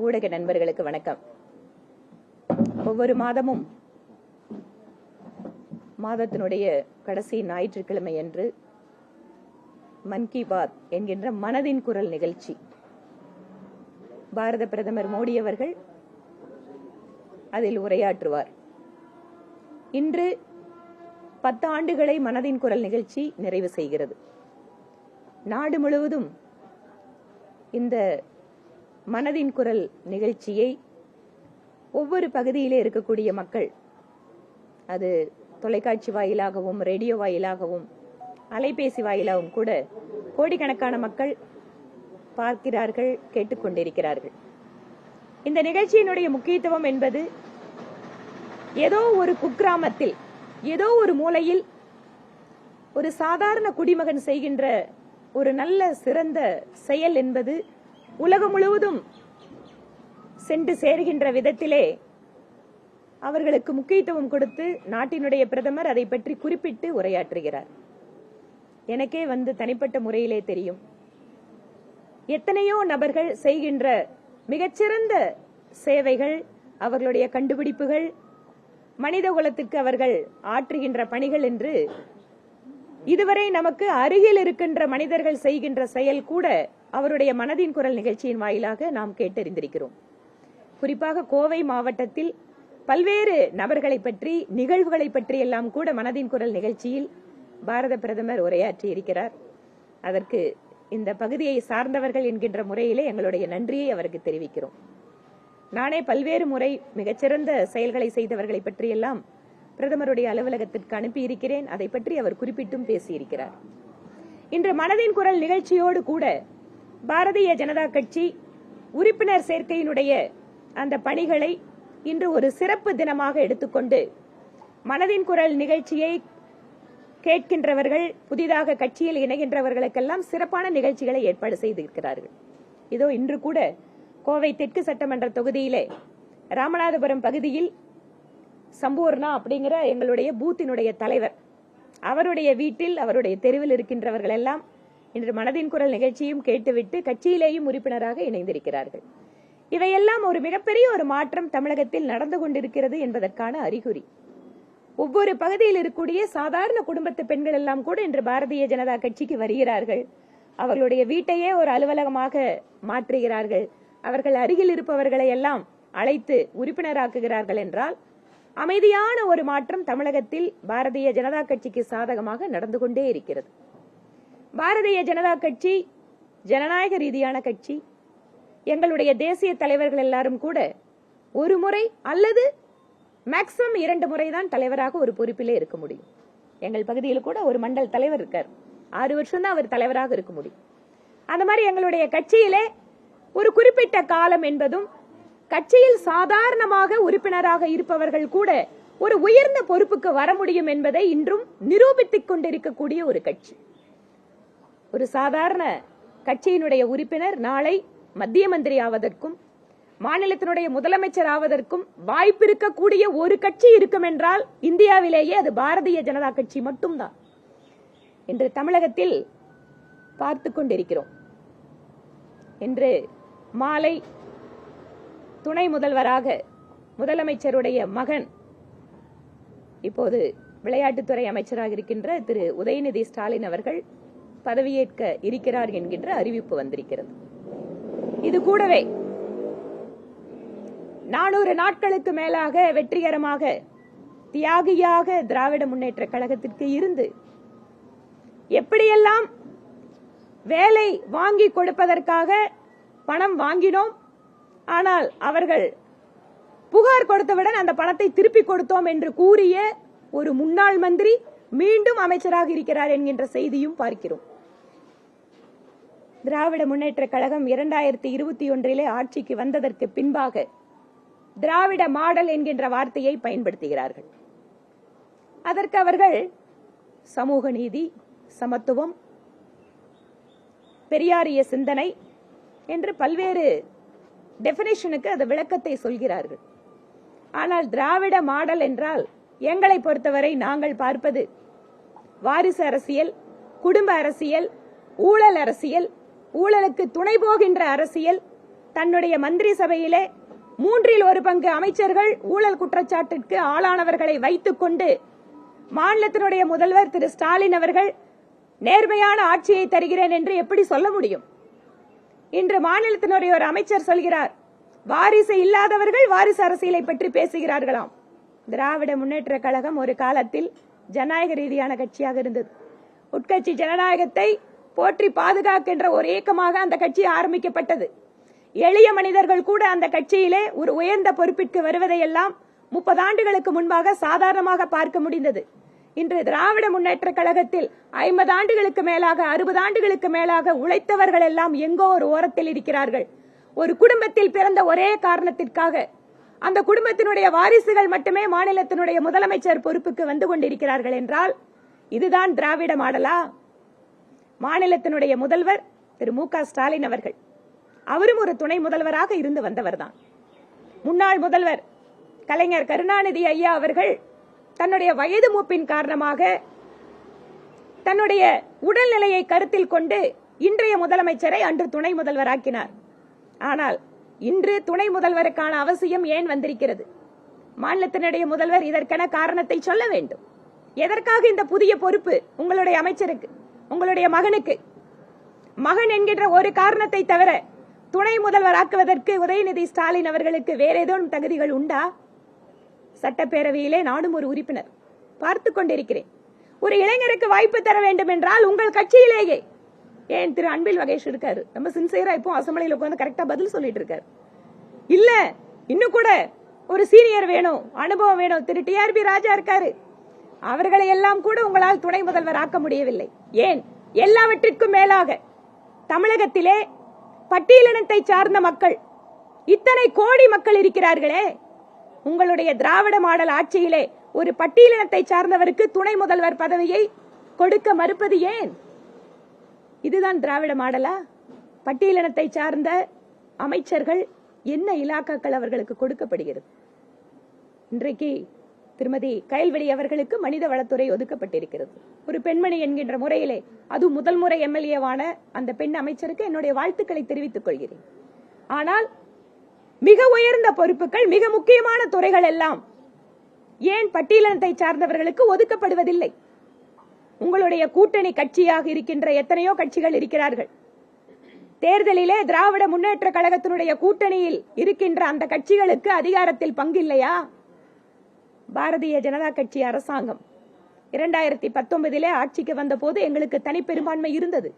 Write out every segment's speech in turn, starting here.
ஊடக நண்பர்களுக்கு வணக்கம். ஒவ்வொரு மாதமும் மாதத்தினுடைய கடைசி ஞாயிற்றுக்கிழமை அன்று மன் கி பாத் என்கின்ற மனதின் குரல் நிகழ்ச்சி பாரத பிரதமர் மோடி அவர்கள் அதில் உரையாற்றுவார். இன்று 10 ஆண்டுகளை மனதின் குரல் நிகழ்ச்சி நிறைவு செய்கிறது. நாடு முழுவதும் இந்த மனதின் குரல் நிகழ்ச்சியை ஒவ்வொரு பகுதியிலே இருக்கக்கூடிய மக்கள், அது தொலைக்காட்சி வாயிலாகவும் ரேடியோ வாயிலாகவும் அலைபேசி வாயிலாகவும் கூட கோடிக்கணக்கான மக்கள் பார்க்கிறார்கள், கேட்டுக்கொண்டிருக்கிறார்கள். இந்த நிகழ்ச்சியினுடைய முக்கியத்துவம் என்பது ஏதோ ஒரு குக்கிராமத்தில் ஏதோ ஒரு மூலையில் ஒரு சாதாரண குடிமகன் செய்கின்ற ஒரு நல்ல சிறந்த செயல் என்பது உலகம் முழுவதும் சென்று சேர்கின்ற விதத்திலே அவர்களுக்கு முக்கியத்துவம் கொடுத்து நாட்டினுடைய பிரதமர் அதை பற்றி குறிப்பிட்டு உரையாற்றுகிறார். எனக்கே தனிப்பட்ட முறையிலே தெரியும், எத்தனையோ நபர்கள் செய்கின்ற மிகச்சிறந்த சேவைகள், அவர்களுடைய கண்டுபிடிப்புகள், மனித குலத்திற்கு அவர்கள் ஆற்றுகின்ற பணிகள் என்று இதுவரை நமக்கு அருகில் இருக்கின்ற மனிதர்கள் செய்கின்ற செயல் கூட அவருடைய மனதின் குரல் நிகழ்ச்சியின் வாயிலாக நாம் கேட்டறிந்திருக்கிறோம். குறிப்பாக கோவை மாவட்டத்தில் பல்வேறு நபர்களை பற்றி, நிகழ்வுகளை பற்றி எல்லாம் கூட மனதின் குரல் நிகழ்ச்சியில் பாரத பிரதமர் உரையாற்றி இருக்கிறார். அதற்கு இந்த பகுதியை சார்ந்தவர்கள் என்கின்ற முறையிலே எங்களுடைய நன்றியை அவருக்கு தெரிவிக்கிறோம். நானே பல்வேறு முறை மிகச்சிறந்த செயல்களை செய்தவர்களை பற்றியெல்லாம் பிரதமருடைய அலுவலகத்திற்கு அனுப்பியிருக்கிறேன். அதை பற்றி அவர் குறிப்பிட்டும் பேசியிருக்கிறார். இன்று மனதின் குரல் நிகழ்ச்சியோடு கூட பாரதிய ஜனதா கட்சி உறுப்பினர் சேர்க்கையினுடைய அந்த பணிகளை இன்று ஒரு சிறப்பு தினமாக எடுத்துக்கொண்டு மனதின் குரல் நிகழ்ச்சியை கேட்கின்றவர்கள், புதிதாக கட்சியில் இணைகின்றவர்களுக்கெல்லாம் சிறப்பான நிகழ்ச்சிகளை ஏற்பாடு செய்திருக்கிறார்கள். இதோ இன்று கூட கோவை தெற்கு சட்டமன்ற தொகுதியிலே ராமநாதபுரம் பகுதியில் சம்பூர்ணா அப்படிங்கிற எங்களுடைய பூத்தினுடைய தலைவர், அவருடைய வீட்டில், அவருடைய தெருவில் இருக்கின்றவர்கள் எல்லாம் இன்று மனதின் குரல் நிகழ்ச்சியும் கேட்டுவிட்டு கட்சியிலேயும் உறுப்பினராக இணைந்திருக்கிறார்கள். இவையெல்லாம் ஒரு மிகப்பெரிய ஒரு மாற்றம் தமிழகத்தில் நடந்து கொண்டிருக்கிறது என்பதற்கான அறிகுறி. ஒவ்வொரு பகுதியில் இருக்கக்கூடிய சாதாரண குடும்பத்து பெண்கள் எல்லாம் கூட இன்று பாரதிய ஜனதா கட்சிக்கு வருகிறார்கள். அவர்களுடைய வீட்டையே ஒரு அலுவலகமாக மாற்றுகிறார்கள். அவர்கள் அருகில் இருப்பவர்களை எல்லாம் அழைத்து உறுப்பினராக்குகிறார்கள் என்றால் அமைதியான ஒரு மாற்றம் தமிழகத்தில் பாரதிய ஜனதா கட்சிக்கு சாதகமாக நடந்து கொண்டே இருக்கிறது. பாரதிய ஜனதா கட்சி ஜனநாயக ரீதியான கட்சி. எங்களுடைய தேசிய தலைவர்கள் எல்லாரும் கூட ஒரு முறை அல்லது மேக்சிமம் 2 முறைதான் தலைவராக ஒரு பொறுப்பிலே இருக்க முடியும். எங்கள் பகுதியில் கூட ஒரு மண்டல் தலைவர் இருக்கார், 6 வருஷம் தான் அவர் தலைவராக இருக்க முடியும். அந்த மாதிரி எங்களுடைய கட்சியிலே ஒரு குறிப்பிட்ட காலம் என்பதும், கட்சியில் சாதாரணமாக உறுப்பினராக இருப்பவர்கள் கூட ஒரு உயர்ந்த பொறுப்புக்கு வர முடியும் என்பதை இன்றும் நிரூபித்துக் கொண்டிருக்கக்கூடிய ஒரு கட்சி. ஒரு சாதாரண கட்சியினுடைய உறுப்பினர் நாளை மத்திய மந்திரி ஆவதற்கும் மாநிலத்தினுடைய முதலமைச்சர் ஆவதற்கும் வாய்ப்பு இருக்கக்கூடிய ஒரு கட்சி இருக்கும் என்றால் இந்தியாவிலேயே அது பாரதிய ஜனதா கட்சி மட்டும்தான். இன்று தமிழகத்தில் பார்த்துக் கொண்டிருக்கிறோம். இன்று மாலை துணை முதல்வராக முதலமைச்சருடைய மகன், இப்போது விளையாட்டுத்துறை அமைச்சராக இருக்கின்ற திரு உதயநிதி ஸ்டாலின் அவர்கள் பதவியேற்க இருக்கிறார் என்கின்ற அறிவிப்பு வந்திருக்கிறது. இது கூடவே 400 நாட்களுக்கு மேலாக வெற்றிகரமாக தியாகியாக திராவிட முன்னேற்ற கழகத்திற்கு இருந்து எப்படியெல்லாம் வேலை வாங்கி கொடுப்பதற்காக பணம் வாங்கினோம், ஆனால் அவர்கள் புகார் கொடுத்தவுடன் அந்த பணத்தை திருப்பி கொடுத்தோம் என்று கூறிய ஒரு முன்னாள் மந்திரி மீண்டும் அமைச்சராக இருக்கிறார் என்கின்ற செய்தியும் பார்க்கிறோம். திராவிட முன்னேற்ற கழகம் 2021 ஆட்சிக்கு வந்ததற்கு பின்பாக திராவிட மாடல் என்கின்ற வார்த்தையை பயன்படுத்துகிறார்கள். அதற்கு அவர்கள் சமூக நீதி, சமத்துவம், பெரியாரிய சிந்தனை என்று பல்வேறு டெபினிஷனுக்கு அது விளக்கத்தை சொல்கிறார்கள். ஆனால் திராவிட மாடல் என்றால் எங்களை பொறுத்தவரை நாங்கள் பார்ப்பது வாரிசு அரசியல், குடும்ப அரசியல், ஊழல் அரசியல், ஊழலுக்கு துணை போகின்ற அரசியல், தன்னுடைய மந்திரி சபையிலே 1/3 அமைச்சர்கள் ஊழல் குற்றச்சாட்டிற்கு ஆளானவர்களை வைத்துக் கொண்டு மாநிலத்தினுடைய முதல்வர் திரு ஸ்டாலின் அவர்கள் நேர்மையான ஆட்சியை தருகிறேன் என்று எப்படி சொல்ல முடியும்? இன்று மாநிலத்தினுடைய ஒரு அமைச்சர் சொல்கிறார், வாரிசு இல்லாதவர்கள் வாரிசு அரசியலை பற்றி பேசுகிறார்களாம். திராவிட முன்னேற்ற கழகம் ஒரு காலத்தில் ஜனநாயக ரீதியான கட்சியாக இருந்தது. உட்கட்சி ஜனநாயகத்தை போற்றி பாதுகாக்கின்ற ஒரு இயக்கமாக அந்த கட்சி ஆரம்பிக்கப்பட்டது. எளிய மனிதர்கள் கூட அந்த கட்சியிலே ஒரு உயர்ந்த பொறுப்பிற்கு வருவதையெல்லாம் 30 ஆண்டுகளுக்கு முன்பாக சாதாரணமாக பார்க்க முடிந்தது. இன்று திராவிட முன்னேற்ற கழகத்தில் 50 ஆண்டுகளுக்கு மேலாக 60 ஆண்டுகளுக்கு மேலாக உழைத்தவர்கள் எல்லாம் எங்கோ ஒரு ஓரத்தில் இருக்கிறார்கள். ஒரு குடும்பத்தில் பிறந்த ஒரே காரணத்திற்காக அந்த குடும்பத்தினுடைய வாரிசுகள் மட்டுமே மாநிலத்தினுடைய முதலமைச்சர் பொறுப்புக்கு வந்து கொண்டிருக்கிறார்கள் என்றால் இதுதான் திராவிட மாடலா? மாநிலத்தினுடைய முதல்வர் திரு மு க ஸ்டாலின் அவர்கள், அவரும் ஒரு துணை முதல்வராக இருந்து வந்தவர் தான். முன்னாள் முதல்வர் கலைஞர் கருணாநிதி ஐயா அவர்கள் தன்னுடைய வயது மூப்பின் காரணமாக தன்னுடைய உடல்நிலையை கருத்தில் கொண்டு இன்றைய முதலமைச்சரை அன்று துணை முதல்வராக்கினார். ஆனால் இன்று துணை முதல்வருக்கான அவசியம் ஏன் வந்திருக்கிறது? மாநிலத்தினுடைய முதல்வர் இதற்கென காரணத்தை சொல்ல வேண்டும். எதற்காக இந்த புதிய பொறுப்பு உங்களுடைய அமைச்சருக்கு, உங்களுடைய மகனுக்கு? மகன் என்கின்ற ஒரு காரணத்தை தவிர துணை முதல்வராக்குவதற்கு உதயநிதி ஸ்டாலின் அவர்களுக்கு வேற ஏதேனும் தகுதிகள் உண்டா? சட்டப்பேரவையிலே நானும் ஒரு உறுப்பினர், பார்த்துக் கொண்டிருக்கிறேன். ஒரு இளைஞருக்கு வாய்ப்பு தர வேண்டும் என்றால் உங்கள் கட்சியிலேயே, ஏன் திரு அன்பில் மகேஷ் இருக்காரு, ரொம்ப சின்சியரா இப்போ அசம்பிளியில் உட்கார்ந்து கரெக்டா பதில் சொல்லிட்டு இருக்காரு. இல்ல இன்னும் கூட ஒரு சீனியர் வேணும், அனுபவம் வேணும். திரு டிஆர்பி ராஜா இருக்காரு, அவர்களை எல்லாம் கூட உங்களால் துணை முதல்வர் ஆக்க முடியவில்லை. ஏன்? எல்லாவற்றிற்கும் மேலாக தமிழகத்திலே பட்டியலினத்தை சார்ந்த மக்கள், இத்தனை கோடி மக்கள் இருக்கிறார்களே, உங்களுடைய திராவிட மாடல் ஆட்சியிலே ஒரு பட்டியலினத்தை சார்ந்தவருக்கு துணை முதல்வர் பதவியை கொடுக்க மறுப்பது ஏன்? இதுதான் திராவிட மாடலா? பட்டியலினத்தை சார்ந்த அமைச்சர்கள் என்ன இலாக்காக்கள் அவர்களுக்கு கொடுக்கப்படுகிறது? இன்றைக்கு திருமதி கயல்வெளி அவர்களுக்கு மனித வளத்துறை ஒதுக்கப்பட்டிருக்கிறது. ஒரு பெண்மணி என்கின்ற முறையிலே, அது முதல் முறை எம்எல்ஏவான அந்த பெண் அமைச்சருக்கு என்னுடைய வாழ்த்துக்களை தெரிவித்துக் கொள்கிறேன். ஆனால் மிக உயர்ந்த பொறுப்புகள், மிக முக்கியமான துறைகள் எல்லாம் ஏன் பட்டியலினத்தை சார்ந்தவர்களுக்கு ஒதுக்கப்படுவதில்லை? உங்களுடைய கூட்டணி கட்சியாக இருக்கின்ற எத்தனையோ கட்சிகள் இருக்கிறார்கள். தேர்தலிலே திராவிட முன்னேற்ற கழகத்தினுடைய கூட்டணியில் இருக்கின்ற அந்த கட்சிகளுக்கு அதிகாரத்தில் பங்கு இல்லையா? பாரதிய ஜனதா கட்சி அரசாங்கம் 2019 ஆட்சிக்கு வந்த போது எங்களுக்கு தனிப்பெரும்பான்மை இருந்தது.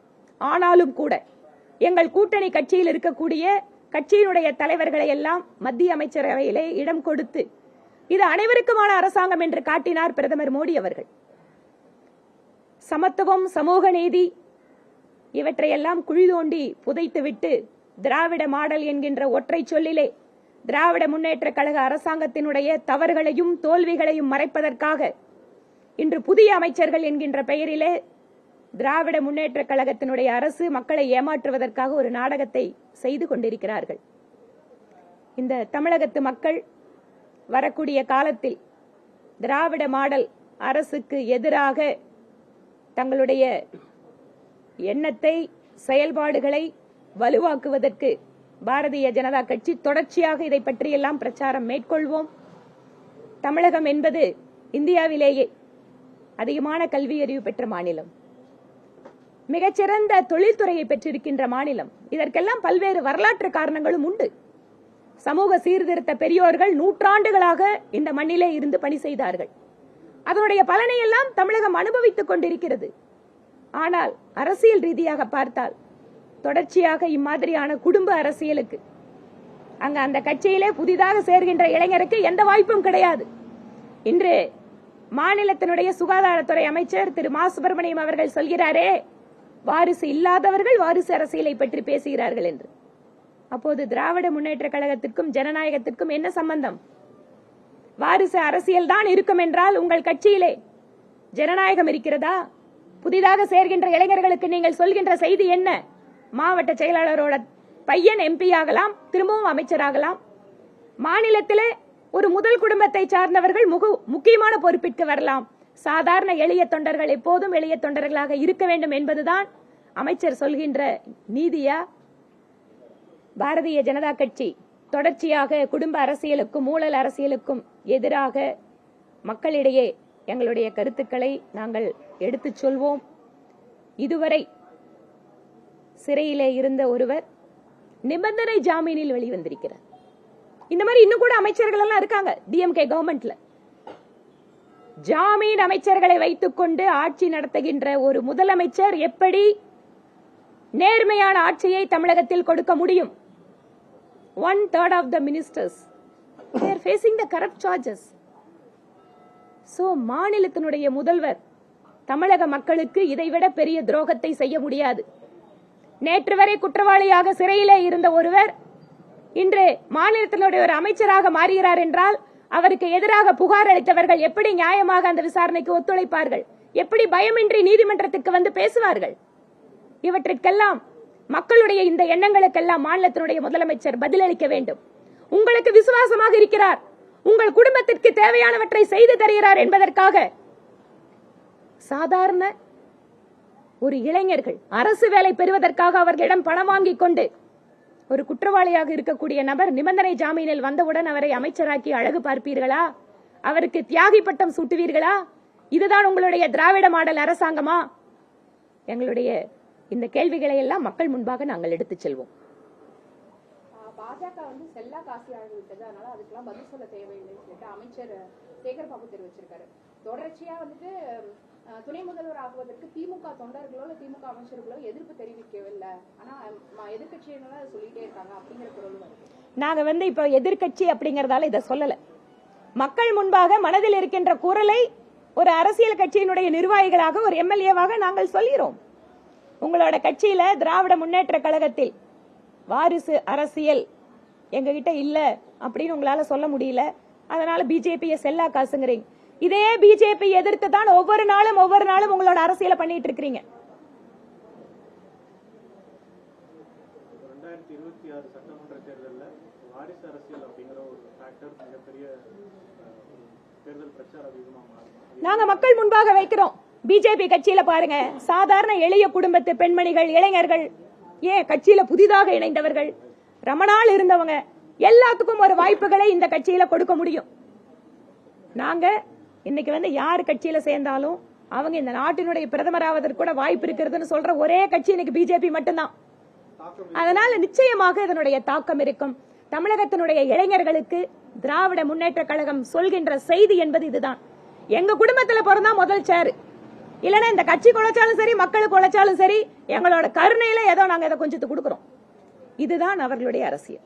ஆனாலும் கூட எங்கள் கூட்டணி கட்சியில் இருக்கக்கூடிய கட்சியினுடைய தலைவர்களை எல்லாம் மத்திய அமைச்சரவையிலே இடம் கொடுத்து இது அனைவருக்குமான அரசாங்கம் என்று காட்டினார் பிரதமர் மோடி அவர்கள். சமத்துவம், சமூக நீதி இவற்றையெல்லாம் குழி தோண்டி புதைத்துவிட்டு திராவிட மாடல் என்கின்ற ஒற்றை சொல்லிலே திராவிட முன்னேற்ற கழக அரசாங்கத்தினுடைய தவறுகளையும் தோல்விகளையும் மறைப்பதற்காக இன்று புதிய அமைச்சர்கள் என்கின்ற பெயரிலே திராவிட முன்னேற்ற கழகத்தினுடைய அரசு மக்களை ஏமாற்றுவதற்காக ஒரு நாடகத்தை செய்து கொண்டிருக்கிறார்கள். இந்த தமிழகத்து மக்கள் வரக்கூடிய காலத்தில் திராவிட மாடல் அரசுக்கு எதிராக தங்களுடைய எண்ணத்தை, செயல்பாடுகளை வலுவாக்குவதற்கு பாரதிய ஜனதா கட்சி தொடர்ச்சியாக இதை பற்றியெல்லாம் பிரச்சாரம் மேற்கொள்வோம். தமிழகம் என்பது இந்தியாவிலேயே அதிகமான கல்வியறிவு பெற்ற மாநிலம், மிகச்சிறந்த தொழில்துறையை பெற்றிருக்கின்ற மாநிலம். இதற்கெல்லாம் பல்வேறு வரலாற்று காரணங்களும் உண்டு. சமூக சீர்திருத்த பெரியோர்கள் நூற்றாண்டுகளாக இந்த மண்ணிலே இருந்து பணி செய்தார்கள். அதனுடைய பலனை எல்லாம் தமிழகம் அனுபவித்துக் கொண்டிருக்கிறது. ஆனால் அரசியல் ரீதியாக பார்த்தால் தொடர்ச்சியாக இம்மாதிரியான குடும்ப அரசியலுக்கு அங்க அந்த கட்சியிலே புதிதாக சேர்கின்ற இளைஞருக்கு எந்த வாய்ப்பும் கிடையாது. இன்று மாநிலத்தினுடைய சுகாதாரத்துறை அமைச்சர் திரு மா சுப்பிரமணியம் அவர்கள் சொல்கிறாரே, வாரிசு இல்லாதவர்கள் வாரிசு அரசியலை பற்றி பேசுகிறார்கள் என்று. அப்போது திராவிட முன்னேற்ற கழகத்திற்கும் ஜனநாயகத்திற்கும் என்ன சம்பந்தம்? வாரிசு அரசியல் தான் இருக்கும் என்றால் உங்கள் கட்சியிலே ஜனநாயகம் இருக்கிறதா? புதிதாக சேர்கின்ற இளைஞர்களுக்கு நீங்கள் சொல்கின்ற செய்தி என்ன? மாவட்ட செயலாளரோட பையன் எம்பி ஆகலாம், திரும்பவும் அமைச்சராகலாம். மாநிலத்திலே ஒரு முதல் குடும்பத்தை சார்ந்தவர்கள் முக்கியமான பொறுப்பிற்கு வரலாம். சாதாரண எளிய தொண்டர்கள் எப்போதும் எளிய தொண்டர்களாக இருக்க வேண்டும் என்பதுதான் அமைச்சர் சொல்கின்ற நீதியா? பாரதிய ஜனதா கட்சி தொடர்ச்சியாக குடும்ப அரசியலுக்கும் ஊழல் அரசியலுக்கும் எதிராக மக்களிடையே எங்களுடைய கருத்துக்களை நாங்கள் எடுத்துச் சொல்வோம். இதுவரை சிறையிலே இருந்த ஒருவர் நிபந்தனை ஜாமீனில் வெளிவந்திருக்கிறார். இந்த மாதிரி இன்னும் கூட அமைச்சர்கள் எல்லாம் இருக்காங்க டிஎம்கே கவர்மெண்ட்ல. ஜாமீன் அமைச்சர்களை வைத்துக் கொண்டு ஆட்சி நடத்துகின்ற ஒரு முதலமைச்சர் எப்படி நேர்மையான ஆட்சியை தமிழகத்தில் கொடுக்க முடியும்? 1/3 of the ministers they are facing the corrupt charges. So மாநிலத்தினுடைய முதல்வர் தமிழக மக்களுக்கு இதைவிட பெரிய துரோகத்தை செய்ய முடியாது. நேற்று வரை குற்றவாளியாக சிறையிலே இருந்த ஒருவர் இன்று மாநிலத்தினுடைய ஒரு அமைச்சராக மாறுகிறார் என்றால் அவருக்கு எதிராக புகார் அளித்தவர்கள் எப்படி நியாயமாக அந்த விசாரணைக்கு ஒத்துழைப்பார்கள்? எப்படி பயமின்றி நீதிமன்றத்திற்கு வந்து பேசுவார்கள்? இவற்றிற்கெல்லாம் மக்களுடைய இந்த எண்ணங்களுக்கெல்லாம் மாநிலத்தினுடைய முதலமைச்சர் பதிலளிக்க வேண்டும். உங்களுக்கு விசுவாசமாக இருக்கிறார், உங்கள் குடும்பத்திற்கு தேவையானவற்றை செய்து தருகிறார் என்பதற்காக சாதாரண ஒரு இளைஞர்கள் அரசு வேலை பெறுவதற்காக அவர்களிடம் பணம் வாங்கிக் கொண்டு ஒரு குற்றவாளியாக இருக்கக்கூடிய நபர் நிபந்தனை ஜாமீனில் வந்தவுடன் அவரை அமைச்சராக்கி அழகு பார்ப்பீர்களா? அவருக்கு தியாகி பட்டம் சூட்டுவீர்களா? இதுதான் உங்களுடைய திராவிட மாடல் அரசாங்கமா? எங்களுடைய இந்த கேள்விகளை எல்லாம் மக்கள் முன்பாக நாங்கள் எடுத்துச் செல்வோம். பாஜக வந்து செல்லா காசு ஆகிவிட்டது, அதனால அதுக்கெல்லாம் பதில் சொல்ல தேவையில்லை சொல்லிட்டு அமைச்சர் சேகர் பாபு தெரிவிச்சிருக்காரு. தொடர்ச்சியா வந்துட்டு துணை முதல்வர் ஆகுவதற்கு திமுக தொண்டர்களோ திமுக அமைச்சர்களோ எதிர்ப்பு தெரிவிக்கவில்லை, ஆனா எதிர்கட்சியினால சொல்லிட்டே இருக்காங்க அப்படிங்கிற குரல் வருது. நாங்க இப்ப எதிர்கட்சி அப்படிங்கறதால இதை சொல்லல. மக்கள் முன்பாக மனதில் இருக்கின்ற குரலை ஒரு அரசியல் கட்சியினுடைய நிர்வாகிகளாக ஒரு எம்எல்ஏவாக நாங்கள் சொல்கிறோம். உங்களோட கட்சியில திராவிட முன்னேற்ற கழகத்தில் வாரிசு அரசியல் எங்ககிட்ட இல்ல அப்படின்னு உங்களால சொல்ல முடியல, அதனால பிஜேபியை செல்லா காசுங்கிறீங்க. இதே பிஜேபி எதிர்த்து தான் ஒவ்வொரு நாளும் உங்களோட அரசியலை பண்ணிட்டு இருக்கீங்க. 2026 சட்டமன்ற தேர்தலில் வாரிசு அரசியல் அப்படிங்கிற ஒரு ஃபேக்டர் மிகப்பெரிய தேர்தல் பிரச்சார வியூகமா மாறும். நாங்க மக்கள் முன்பாக வைக்கிறோம். பிஜேபி கட்சியில பாருங்க, சாதாரண எளிய குடும்பத்து பெண்மணிகள், இளைஞர்கள், ஏன் கட்சியில புதிதாக இணைந்தவர்கள், ரொம்ப நாள் இருந்தவங்க எல்லாத்துக்கும் ஒரு வாய்ப்புகளை இந்த கட்சியில கொடுக்க முடியும். நாங்க இன்னைக்கு யார் கட்சியில சேர்ந்தாலும் அவங்க இந்த நாட்டினுடைய பிரதமராவதற்கு கூட வாய்ப்பு இருக்கிறதுன்னு சொல்ற ஒரே கட்சி இன்னைக்கு பிஜேபி மட்டும்தான். அதனால நிச்சயமாக இதனுடைய தாக்கம் இருக்கும். தமிழகத்தினுடைய இளைஞர்களுக்கு திராவிட முன்னேற்ற கழகம் சொல்கின்ற செய்தி என்பது இதுதான். எங்க குடும்பத்துல பிறந்தா முதல் சேரு, இல்லன்னா இந்த கட்சி குலைச்சாலும் சரி, மக்களுக்கு குலைச்சாலும் சரி, எங்களோட கருணையில ஏதோ நாங்க இதை கொஞ்சத்து கொடுக்கிறோம். இதுதான் அவர்களுடைய அரசியல்.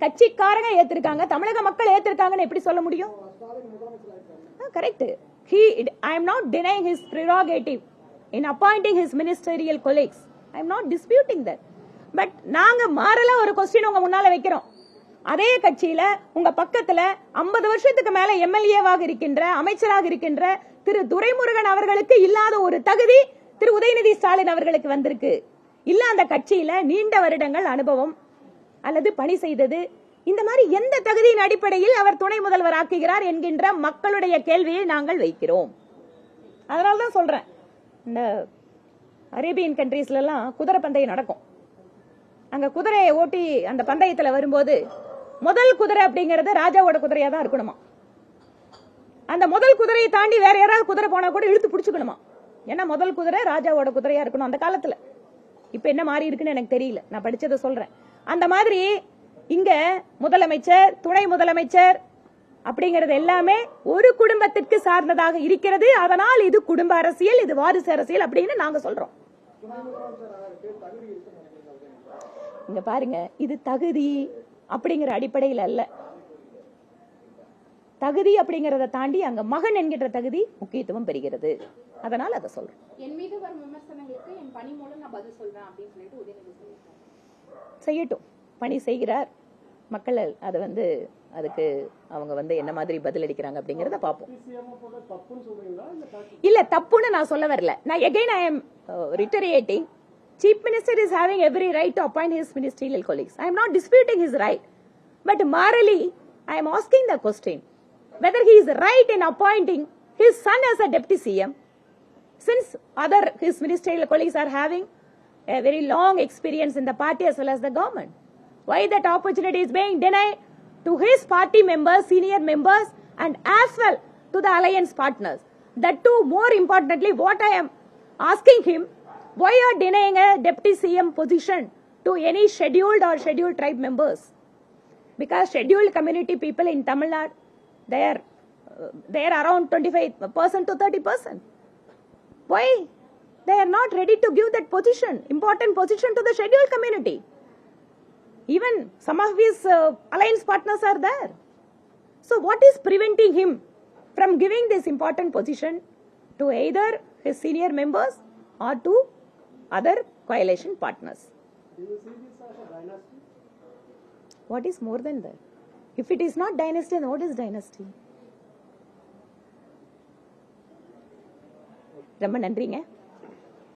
கட்சிக்காரங்க ஏத்திருக்காங்க, தமிழக மக்கள் ஏத்திருக்காங்கன்னு எப்படி சொல்ல முடியும்? Correct. I am not denying his prerogative in appointing his ministerial colleagues. I am not disputing that. But நாங்க மாறல ஒரு क्वेश्चन உங்க முன்னால வைக்கிறோம். அதே கட்சியில உங்க பக்கத்துல 50 வருஷத்துக்கு மேல எம்எல்ஏவாக இருக்கின்ற, அமைச்சராக இருக்கின்ற திரு துரைமுருகன் அவர்களுக்கு இல்லாத ஒரு தகுதி திரு உதயநிதி ஸ்டாலின் அவர்களுக்கு வந்திருக்கு. இல்ல அந்த கட்சியில நீண்ட வருடங்கள் அனுபவம் அல்லது பணி செய்தது, இந்த மாதிரி எந்த தகுதியின் அடிப்படையில் அவர் துணை முதல்வர் ஆக்குகிறார் என்கின்ற மக்களுடைய கேள்வியை நாங்கள் வைக்கிறோம். அதனால்தான் சொல்றேன், இந்த அரேபியன் கண்ட்ரீஸ்ல எல்லாம் குதிரை பந்தயம் நடக்கும். அங்க குதிரையை ஓட்டி அந்த பந்தயத்துல வரும்போது முதல் குதிரை அப்படிங்கறது ராஜாவோட குதிரையா தான் இருக்கணுமா. அந்த முதல் குதிரையை தாண்டி வேற யாராவது குதிரை போனா கூட இழுத்து பிடிச்சுக்கணுமா. ஏன்னா முதல் குதிரை ராஜாவோட குதிரையா இருக்கணும் அந்த காலத்துல. இப்ப என்ன மாறி இருக்குன்னு எனக்கு தெரியல, நான் படிச்சதை சொல்றேன். அந்த மாதிரி இங்க முதலமைச்சர், துணை முதலமைச்சர் அப்படிங்கறது எல்லாமே ஒரு குடும்பத்திற்கு சார்ந்ததாக இருக்கிறது. அதனால் இது குடும்ப அரசியல், இது வாரிசு அரசியல் அப்படின்னு நாங்க சொல்றோம். இங்க பாருங்க, இது தகுதி அப்படிங்கிற அடிப்படையில் அல்ல. தகுதி அப்படிங்கறத தாண்டி அங்க மகன் என்கிற தகுதி முக்கியத்துவம் பெறுகிறது. அதனால அதை சொல்றேன். என் மீது வரும் விமர்சனங்களுக்கு என் பணி மூலம் நான் பதில் சொல்றேன் அப்படின்னு சொல்லிட்டு உதயநிதி செய்யட்டும், பணி செய்கிறார். மக்கள் அதை அதுக்கு அவங்க என்ன மாதிரி பதில் அளிக்கிறாங்க அப்படிங்கறத பாப்போம். இல்ல தப்புன்னு நான் சொல்ல வரல. நான் again I am reiterating, Chief Minister is having every right to appoint his ministerial colleagues. I am not disputing his right, but morally I am asking the question whether he is right in appointing his son as a deputy CM, since his ministerial colleagues are having a very long experience in the party as well as the government, why that opportunity is being denied to his party members, senior members, and as well to the alliance partners? That too, more importantly, what I am asking him, why are denying a deputy CM position to any scheduled or scheduled tribe members? Because scheduled community people in Tamil Nadu, they are around 25% to 30%. Why they are not ready to give that position, important position, to the scheduled community? Even some of his alliance partners are there. So what is preventing him from giving this important position to either his senior members or to other coalition partners? Do you see this as a dynasty? What is more than that? If it is not dynasty, then what is dynasty? ரொம்ப நன்றிங்க.